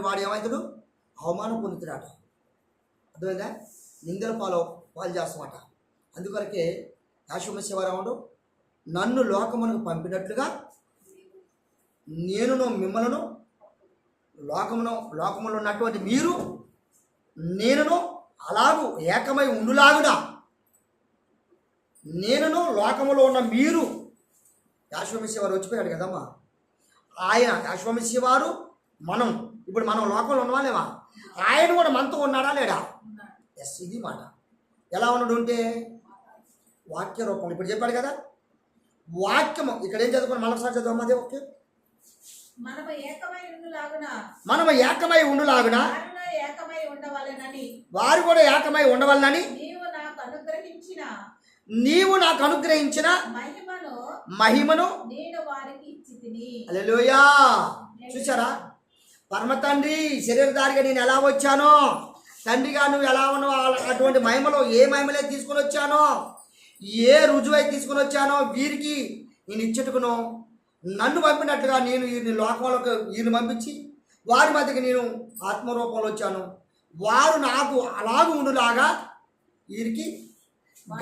Speaker 2: వాడు ఏమవుతాడు? అవమానం పొందుతాడట. అర్థమైందా? నిందల పాలు చేస్తామట. అందుకొరకే యాశుమశివరాముడు నన్ను లోకమునకు పంపినట్లుగా నేనును మిమ్మలను లోకములో ఉన్నటువంటి మీరు నేనును అలాగూ ఏకమై ఉండులాగునా నేనును లోకములో ఉన్న మీరు. యాశ్వమిశివారు వచ్చిపోయాడు కదమ్మా. ఆయన యాశ్వమిశివారు ఇప్పుడు మనం లోకంలో ఉన్నవా లేవా? ఆయన కూడా మనతో ఉన్నాడా లేడా? ఎస్, ఇది మాట. ఎలా ఉన్నాడు అంటే వాక్య రూపం. ఇప్పుడు చెప్పాడు కదా వాక్యము. ఇక్కడ ఏం చదువుకోండి, మరొకసారి చదువు. అదే ఓకే. మనము ఏకమై ఉండులాగున వారు కూడా ఏకమై ఉండవలనని నీవు నాకు అనుగ్రహించిన మహిమను హల్లెలూయా. చూసారా? పరమ తండ్రి శరీరధారిగా నేను ఎలా వచ్చానో, తండ్రిగా నువ్వు ఎలా ఉన్నావు అటువంటి మహిమలో ఏ మహిమలే తీసుకుని వచ్చానో, ఏ రుజువై తీసుకుని వచ్చానో వీరికి నేను ఇచ్చటకును నన్ను పంపినట్లుగా నేను వీరిని లోకంలోకి పంపించి వారి మధ్యకి నేను ఆత్మరూపంలో వచ్చాను. వారు నాకు అలాగూ ఉండులాగా వీరికి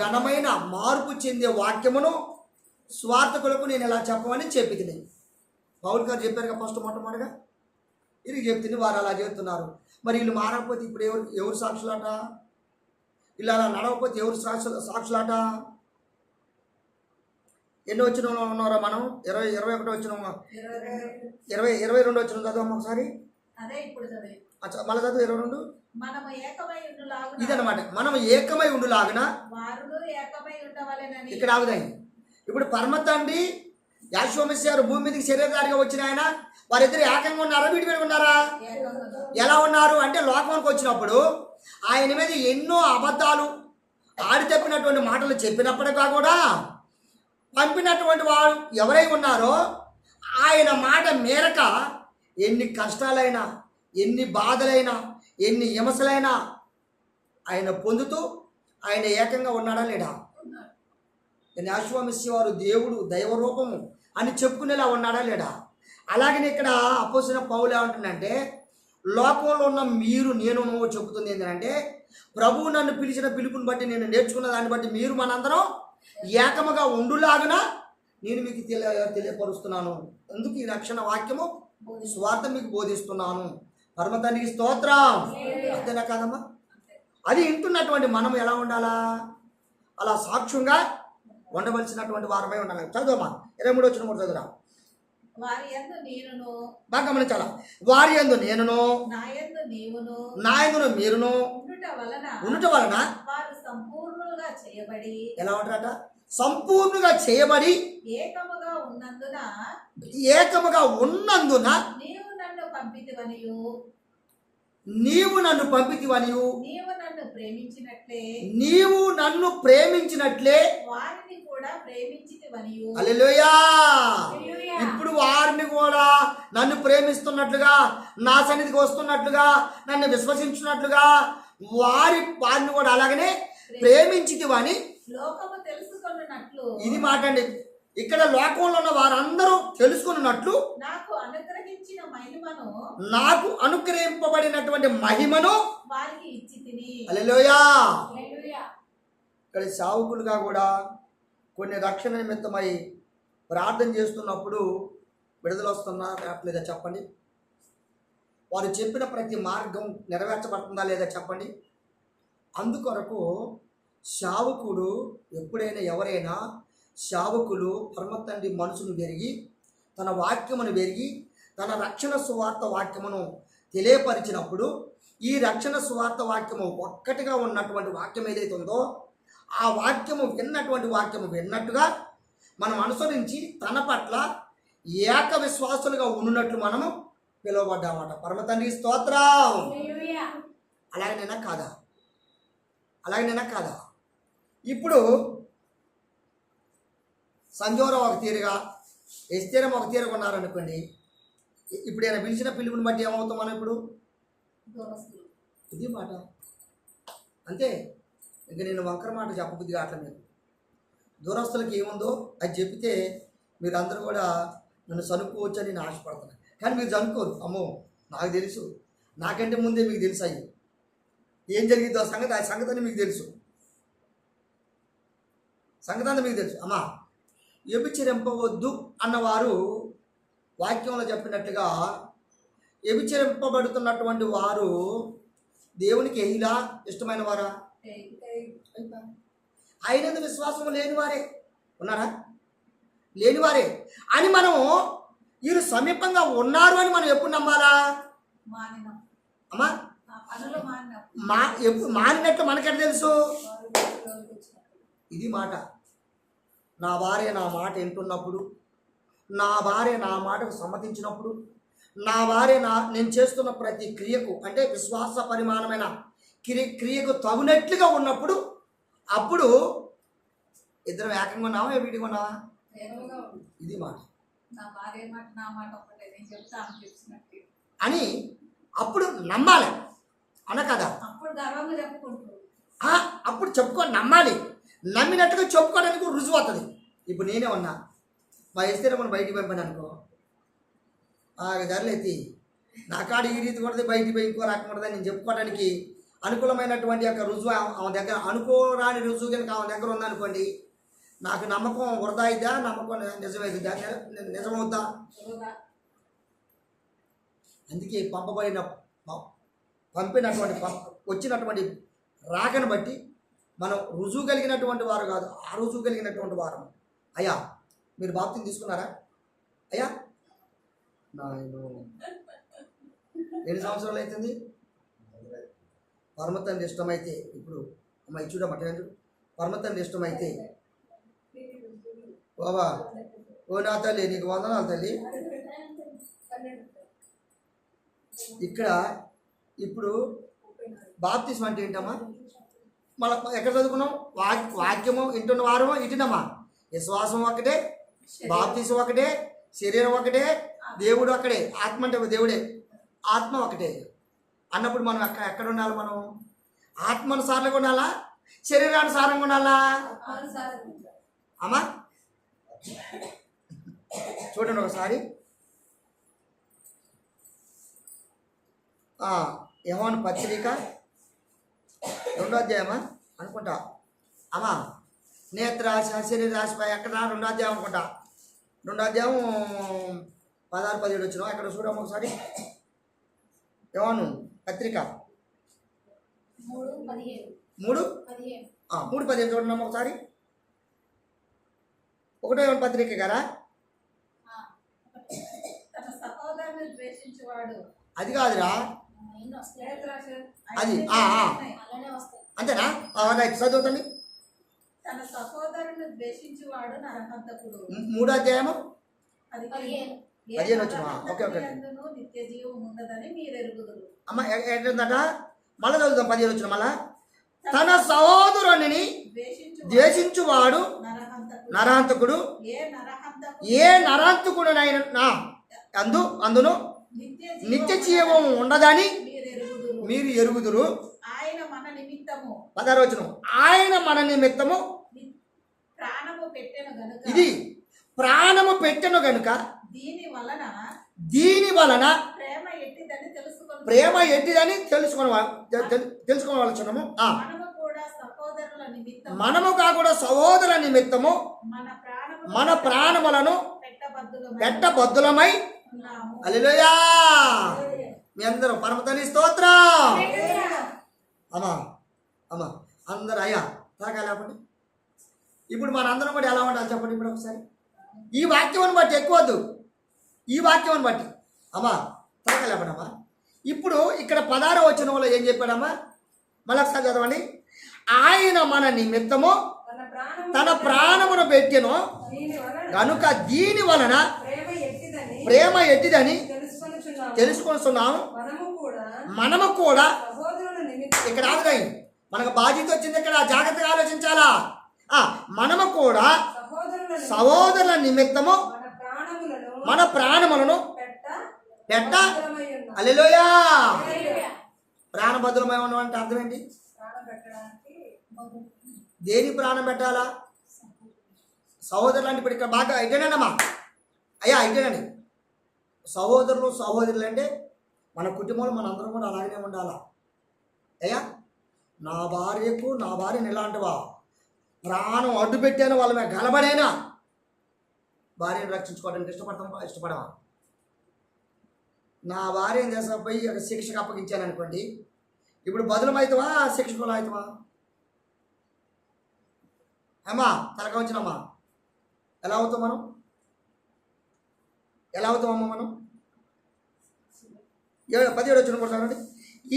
Speaker 2: ఘనమైన మార్పు చెందే వాక్యమును స్వార్థకులకు నేను ఎలా చెప్పమని చెప్పితిని. పౌలు గారు చెప్పారు కదా ఫస్ట్ మొట్టమొదటిగా. వీరికి చెప్తుంది, వారు అలా చెప్తున్నారు. మరి వీళ్ళు మారకపోతే ఇప్పుడు ఎవరు సాక్షులాట? ఇలా అలా నడవకపోతే ఎవరు సాక్షులాట? ఎన్ని వచ్చిన ఉన్నారా మనం? 21 వచ్చిన, 22 వచ్చిన చదవమ్మా ఒకసారి.
Speaker 3: అదే ఇప్పుడు చదివి
Speaker 2: మళ్ళీ చదువు 22.
Speaker 3: మనము ఏకమై ఉండులాగున
Speaker 2: ఇదన్నమాట, మనం ఏకమై ఉండులాగున
Speaker 3: వారును ఏకమై ఉండవలెనని.
Speaker 2: ఇక్కడ ఆగుదాయి. ఇప్పుడు పరమ తండ్రి యాశ్వమస్యారు భూమి మీదకి శరీరధారిగా వచ్చిన ఆయన, వారిద్దరు ఏకంగా ఉన్నారా, విడివిడి ఉన్నారా? ఎలా ఉన్నారు అంటే, లోకానికి వచ్చినప్పుడు ఆయన మీద ఎన్నో అబద్ధాలు ఆడి తప్పినటువంటి మాటలు చెప్పినప్పటికీ కూడా పంపినటువంటి వారు ఎవరై ఉన్నారో ఆయన మాట మేరక ఎన్ని కష్టాలైనా, ఎన్ని బాధలైనా, ఎన్ని హింసలైనా ఆయన పొందుతూ ఆయన ఏకంగా ఉన్నాడా లేడా? యాశ్వమస్య వారు దేవుడు దైవరూపము అని చెప్పుకునేలా ఉన్నాడా లేడా? అలాగనే ఇక్కడ అపోస్తలుడైన పౌలు ఏమంటుందంటే, లోకంలో ఉన్న మీరు నేను చెబుతుంది ఏంటంటే, ప్రభువు నన్ను పిలిచిన పిలుపుని బట్టి, నేను నేర్చుకున్న దాన్ని బట్టి మీరు మనందరం ఏకముగా ఉండులాగున నేను మీకు తెలియపరుస్తున్నాను. ఎందుకు ఈ రక్షణ వాక్యము స్వార్థ మీకు బోధిస్తున్నాను. పరమ తండ్రికి స్తోత్రం. అంతేనా కాదమ్మా? అది వింటున్నటువంటి మనం ఎలా ఉండాలా? అలా సాక్ష్యంగా ఉండవలసినటువంటి వారమై ఉండాలి. చదువమ్మా 23 వచ్చిన 3 చదువురా.
Speaker 3: వారి యందు నేనును,
Speaker 2: బాగా గమనించాలా, వారి యందు నేనును,
Speaker 3: నా యందు నీవును,
Speaker 2: నా యందును మీరును
Speaker 3: ఉండుట వలన
Speaker 2: వారు
Speaker 3: సంపూర్ణులుగా చేయబడి,
Speaker 2: ఎలా ఉంటారట? సంపూర్ణంగా చేయబడి
Speaker 3: ఏకముగా ఉన్నందున నీవు నన్ను పంపితివనియు,
Speaker 2: నీవు నన్ను ప్రేమించినట్లే
Speaker 3: వారిని కూడా ప్రేమించితివనియు.
Speaker 2: హల్లెలూయా. ఇప్పుడు వారిని కూడా నన్ను ప్రేమిస్తున్నట్లుగా, నా సన్నిధికి వస్తున్నట్లుగా, నన్ను విశ్వసించినట్లుగా వారిని కూడా అలాగనే ప్రేమించితివని
Speaker 3: లోకము తెలుసుకొనున్నట్లు,
Speaker 2: ఇది మాట అండి. ఇక్కడ లోకంలో ఉన్న వారందరూ తెలుసుకున్నట్లు నాకు అనుగ్రహింపబడినటువంటి మహిమను
Speaker 3: వారికి ఇచ్చితిని.
Speaker 2: హల్లెలూయా. ఇక్కడ సావుకులుగా కూడా కొన్ని రక్షణ నిమిత్తమై ప్రార్థన చేస్తున్నప్పుడు విడుదల వస్తుందా లేదా చెప్పండి? వారు చెప్పిన ప్రతి మార్గం నెరవేర్చబడుతుందా లేదా చెప్పండి? అందుకొరకు శావకుడు ఎప్పుడైనా, ఎవరైనా శావకులు పరమ తండ్రి మనసును పెరిగి, తన వాక్యమును పెరిగి, తన రక్షణ సువార్త వాక్యమును తెలియపరిచినప్పుడు, ఈ రక్షణ సువార్త వాక్యము ఒక్కటిగా ఉన్నటువంటి వాక్యం ఏదైతే ఉందో, ఆ వాక్యము విన్నటువంటి వాక్యము విన్నట్టుగా మనం అనుసరించి తన పట్ల ఏక విశ్వాసులుగా ఉన్నట్లు మనము పిలువబడ్డామట. పరమ తండ్రి స్తోత్రం. అలాగనైనా కాదా? ఇప్పుడు సంజోరం ఒక తీరుగా, ఎస్తేరం ఒక తీరుగా ఉన్నారనుకోండి. ఇప్పుడు ఆయన పిలిచిన పిలుపుని బట్టి ఏమవుతాం మనం? ఇప్పుడు ఇది మాట అంతే. ఇంకా నేను వంకర మాట చెప్పబుద్ధిగా అట్లా మీరు దూరస్తులకు ఏముందో అది చెప్తే మీరు అందరూ కూడా నన్ను చనుక్కోవచ్చు అని నేను ఆశపడుతున్నాను. కానీ మీరు చనుకోరు. అమ్మో నాకు తెలుసు, నాకంటే ముందే మీకు తెలుసు అయ్యి ఏం జరిగిందో ఆ సంగతి అని మీకు తెలుసు. సంగతి అంతా మీకు తెలుసు. అమ్మా, వ్యభిచరింపవద్దు అన్నవారు వాక్యంలో చెప్పినట్టుగా వ్యభిచరింపబడుతున్నటువంటి వారు దేవునికి ఎహిలా ఇష్టమైన వారా? అయినందు విశ్వాసం లేనివారే ఉన్నారా? లేనివారే అని మనం వీరు సమీపంగా ఉన్నారు అని మనం ఎప్పుడు నమ్మాలా? అమ్మా, ఎప్పుడు మానినట్లు మనకెట్లా తెలుసు? ఇది మాట. నా భార్య నా మాట వింటున్నప్పుడు, నా భార్య నా మాటకు సమ్మతించినప్పుడు, నా భార్య నేను చేస్తున్న ప్రతి క్రియకు, అంటే విశ్వాస పరిమాణమైన క్రియకు తగునట్లుగా ఉన్నప్పుడు, అప్పుడు ఇద్దరం ఏకంగా ఉన్నావా, విడిగా ఉన్నావా? ఇది మాట. అని అప్పుడు నమ్మాలి అన కదా? అప్పుడు నమ్మాలి. నమ్మినట్టుగా చెప్పుకోవడానికి రుజువు అవుతుంది. ఇప్పుడు నేనే ఉన్నా, మా ఇస్తేరమ్మని బయటికి పంపాను అనుకో, ధరలెత్తి నా కాడ ఈ రీతి కొడితే బయటికి పోయి ఇంకో రకం కొడదని నేను చెప్పుకోవడానికి అనుకూలమైనటువంటి యొక్క రుజువు ఆమె దగ్గర, అనుకోరాని రుజువు కనుక ఆమె దగ్గర ఉందనుకోండి, నాకు నమ్మకం వృధా అయిద్దా, నమ్మకం నిజమైద్దా, నిజమవుద్దా? అందుకే పంపబడిన వచ్చినటువంటి రాకను బట్టి మనం రుజువు కలిగినటువంటి వారు కాదు, ఆ రుజువు కలిగినటువంటి వారు. అయ్యా మీరు బాప్తిని తీసుకున్నారా? అయ్యా నాయనో ఎన్ని సంవత్సరాలు అవుతుంది? పరమతండ్రి ఇష్టమైతే ఇప్పుడు అమ్మాయి చూడమంటే పరమతండ్రి ఇష్టమైతే బాబా ఓ నా తల్లి నీకు వందనాలు తల్లి. ఇక్కడ ఇప్పుడు బాప్తిస్మం అంటే ఏంటమ్మా? మళ్ళీ ఎక్కడ చదువుకున్నాం? వాక్యము వింటున్న వారమో ఇటునమ్మా. విశ్వాసం ఒకటే, బాప్తిస్మం ఒకటే, శరీరం ఒకటే, దేవుడు ఒకటే, ఆత్మ అంటే దేవుడే, ఆత్మ ఒకటే అన్నప్పుడు మనం ఎక్కడ ఉండాలి? మనం ఆత్మానుసారంగా ఉండాలా, శరీరానుసారంగా ఉండాలా? అమ్మా చూడండి ఒకసారి. యోహాను పత్రిక 2వ అధ్యాయమా అనుకుంటా. అమ్మా నేత్రాశ శరీర రాశిపై ఎక్కడ 2వ అధ్యాయం అనుకుంటా. 2వ అధ్యాయం 16-17 వచ్చిన ఎక్కడ చూడము ఒకసారి. యోహాను పత్రిక 3:15 చూడమ్మా ఒకసారి. 1వ యోహాను పత్రిక కదా అది కాదురా, అది అంతేనా? రైట్ చదువుతండి.
Speaker 3: తన సహోదరుని ద్వేషించువాడు నరహంతకుడు.
Speaker 2: 3వ అధ్యాయము
Speaker 3: 15
Speaker 2: వచ్చిన. ఓకే ఓకే
Speaker 3: నిత్య జీవం ఉండదని మీరు ఎరుగుదురు.
Speaker 2: అమ్మ ఏంటందట? మళ్ళీ చదువుతాం 15 వచ్చిన. మళ్ళా తన సహోదరుని ద్వేషించువాడు నరహంతకుడు. ఏ నరహంతకుడునైనా అందును నిత్య జీవం ఉండదని మీరు ఎరుగుదురు.
Speaker 3: ఆయన మన నిమిత్తము
Speaker 2: 16వ వచనం ఆయన మన నిమిత్తము
Speaker 3: ప్రాణము పెట్టెను గనుక,
Speaker 2: ఇది ప్రాణము పెట్టెను గనుక దీని వలన ప్రేమ ఎట్టిదని తెలుసుకోవాల్సినము. మనము కాకుండా సహోదరుల నిమిత్తము మన ప్రాణములను పెట్టబద్దులమై. హల్లెలూయా! మీ అందరూ పరమతండ్రి స్తోత్రం. అమ్మా అమ్మా అందరూ అయ్యా తాగా లేపండి. ఇప్పుడు మన అందరం కూడా ఎలా ఉండాలి చెప్పండి ఇప్పుడు ఒకసారి. ఈ వాక్యం బట్టి ఎక్కువద్దు, ఈ వాక్యం బట్టి అమ్మా తాగా లేపడమ్మా. ఇప్పుడు ఇక్కడ 16వ వచనంలో ఏం చెప్పాడమ్మా? మళ్ళీ ఒకసారి చదవండి. ఆయన మన నిమిత్తము తన ప్రాణమును పెట్టెను కనుక దీని వలన ప్రేమ ఎట్టిదని తెలుసుకొస్తున్నాము. మనము కూడా ఇక్కడ ఆగుతాయి. మనకు బాధ్యత వచ్చింది. ఇక్కడ జాగ్రత్తగా ఆలోచించాలా. మనము కూడా సహోదరుల నిమిత్తము మన ప్రాణములను పెట్ట. హల్లెలూయా! ప్రాణభద్రమై ఉండడం అంటే అర్థం ఏంటి? దేని ప్రాణం పెట్టాలా? సహోదరులు అంటే ఇప్పుడు ఇక్కడ బాగా ఇటేనమ్మా. అయ్యా ఇటేనండి. సహోదరులు అంటే మన కుటుంబంలో మనందరం కూడా అలాగనే ఉండాలా. అయ్యా నా భార్యను ఎలాంటివా ప్రాణం అడ్డు పెట్టాను, వాళ్ళ మీద గలబడైనా భార్యను రక్షించుకోవడానికి ఇష్టపడవా? నా భార్య ఏం చేస్తా పోయి శిక్షకు అప్పగించాను అనుకోండి, ఇప్పుడు బదులమవుతావా శిక్షకులు అవుతావా? అమ్మా తలక వచ్చినమ్మా ఎలా అవుతాం మనం? ఎలా అవుతామమ్మా మనం? 17 వచ్చిన కొట్టాలండి.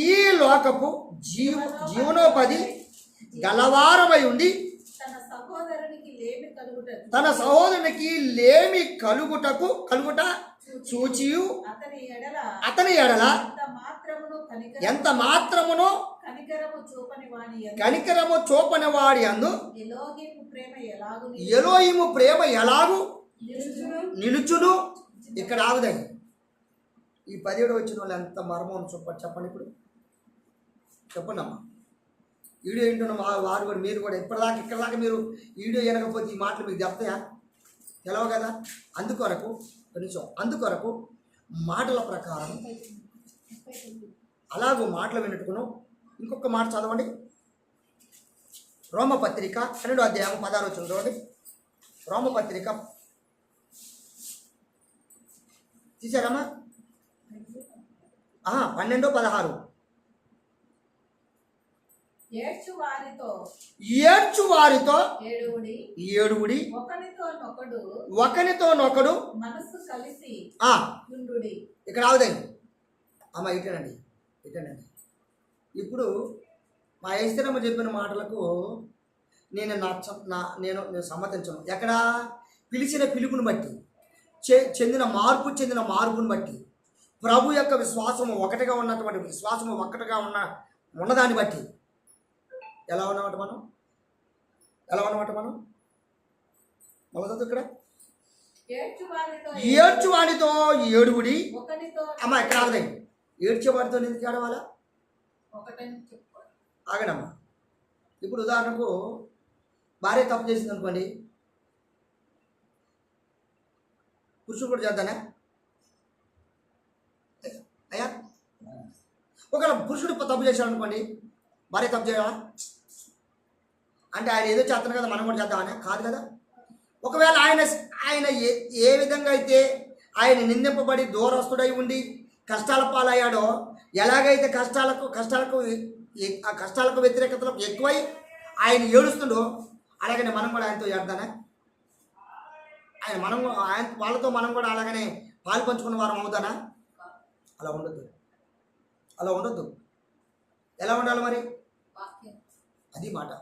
Speaker 2: ఈ లోకపు జీవనోపాధి గలవారమై ఉండి తన సహోదరునికి లేమి కలుగుట చూచియు అతని ఎడల ఎంత మాత్రమును కనికరము చూపని వాడి అందు ఎలోహిము ప్రేమ ఎలాగు నిలుచును. ఇక్కడ ఆగుదాయి. ఈ 17 వచ్చిన వాళ్ళు ఎంత మర్మం చెప్పండి ఇప్పుడు చెప్పండి అమ్మా. వీడియో ఏంటన్నా వారు కూడా మీరు కూడా ఇప్పటిదాకా ఇక్కడ దాకా మీరు వీడియో వినకపోతే ఈ మాటలు మీకు చెప్తాయా? తెలవు కదా. అందుకొరకు మాటల ప్రకారం అలాగూ మాటలు వినట్టుకున్నాం. ఇంకొక మాట చదవండి. రోమపత్రిక 12వ అధ్యాయం 16 వచ్చిన చూడండి. రోమపత్రిక తీసారమ్మా? 12-16
Speaker 4: ఏడ్చు వారితో
Speaker 2: ఏడ్చు వారితో
Speaker 4: ఏడుగుడి
Speaker 2: ఏడుగుడి,
Speaker 4: ఒకనితోనొకడు
Speaker 2: మనస్సు
Speaker 4: కలిసి
Speaker 2: ఆ
Speaker 4: ఉండుడి.
Speaker 2: ఇక్కడ ఆవుదండి అమ్మ, ఇటేనండి ఇటేనండి. ఇప్పుడు మా ఐశ్వర్యమ్మ చెప్పిన మాటలకు నేను నేను సమ్మతించను. ఎక్కడ పిలిచిన పిలుపుని బట్టి, చెందిన మార్పుని బట్టి, ప్రభు యొక్క విశ్వాసము ఒకటిగా ఉన్నటువంటి విశ్వాసము ఒకటిగా ఉన్నదాన్ని బట్టి ఎలా ఉన్నమాట మనం మొదలు ఇక్కడ ఏడ్చువాడితో ఏడుగుడి. అమ్మ ఇక్కడ ఆగదండి. ఏడ్చేవాడితో ఎందుకు ఏడవాలా? ఆగడమ్మా. ఇప్పుడు ఉదాహరణకు భార్య తప్పు చేసింది అనుకోండి, పురుషుడు కూడా చేద్దానా? అయ్యా, ఒకవేళ పురుషుడు తప్పు చేశాడు అనుకోండి, భార్య తప్పు చేయాలా అంటే ఆయన ఏదో చేస్తాను కదా మనం కూడా చేద్దామనే కాదు కదా. ఒకవేళ ఆయన ఏ విధంగా అయితే ఆయన నిందింపబడి దూరస్తుడై ఉండి కష్టాల పాలయ్యాడో, ఎలాగైతే కష్టాలకు వ్యతిరేకతలకు ఎక్కువై ఆయన ఏడుస్తుండో, అలాగనే మనం కూడా ఆయనతో ఏడతానే? ఆయన వాళ్ళతో మనం కూడా అలాగనే పాలు పంచుకున్న వారం అవుతానా? అలా ఉండొద్దు. ఎలా ఉండాలి మరి? అది మాట.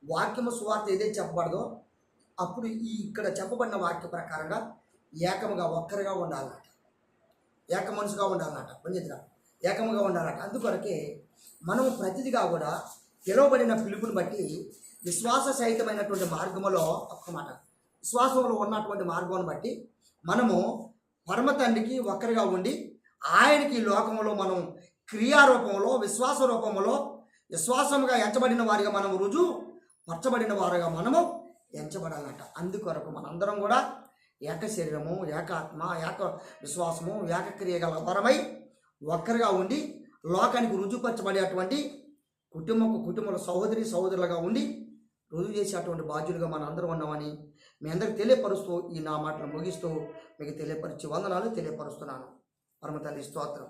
Speaker 2: వాక్యము సువార్త ఏదైతే చెప్పబడదో అప్పుడు ఇక్కడ చెప్పబడిన వాక్య ప్రకారంగా ఏకముగా ఒక్కరిగా ఉండాలన్నమాట, ఏక మనసుగా ఉండాలన్నమాట, పండితురా ఏకముగా ఉండాలన్నమాట. అందుకొరకే మనము ప్రతిదిగా కూడా పిలువబడిన పిలుపుని బట్టి విశ్వాస సహితమైనటువంటి మార్గంలో విశ్వాసంలో ఉన్నటువంటి మార్గాన్ని బట్టి మనము పరమ తండ్రికి ఒక్కరిగా ఉండి ఆయనకి లోకంలో మనం క్రియారూపంలో విశ్వాసముగా ఎంచబడిన వారిగా మనము పరచబడిన వారుగా మనము ఎంచబడాలన్నమాట. అందుకొరకు మనందరం కూడా ఏక శరీరము, ఏక ఆత్మ, ఏక విశ్వాసము, ఏకక్రియ గల వరమై ఒక్కరిగా ఉండి లోకానికి రుజుపరచబడేటువంటి కుటుంబంలో సహోదరులుగా ఉండి రుజువు చేసేటువంటి బాధ్యులుగా మన అందరం ఉన్నామని మీ అందరికి తెలియపరుస్తూ ఈ నా మాటలు ముగిస్తూ మీకు తెలియపరిచి వందనాలు తెలియపరుస్తున్నాను. పరమ తల్లి స్తోత్రం.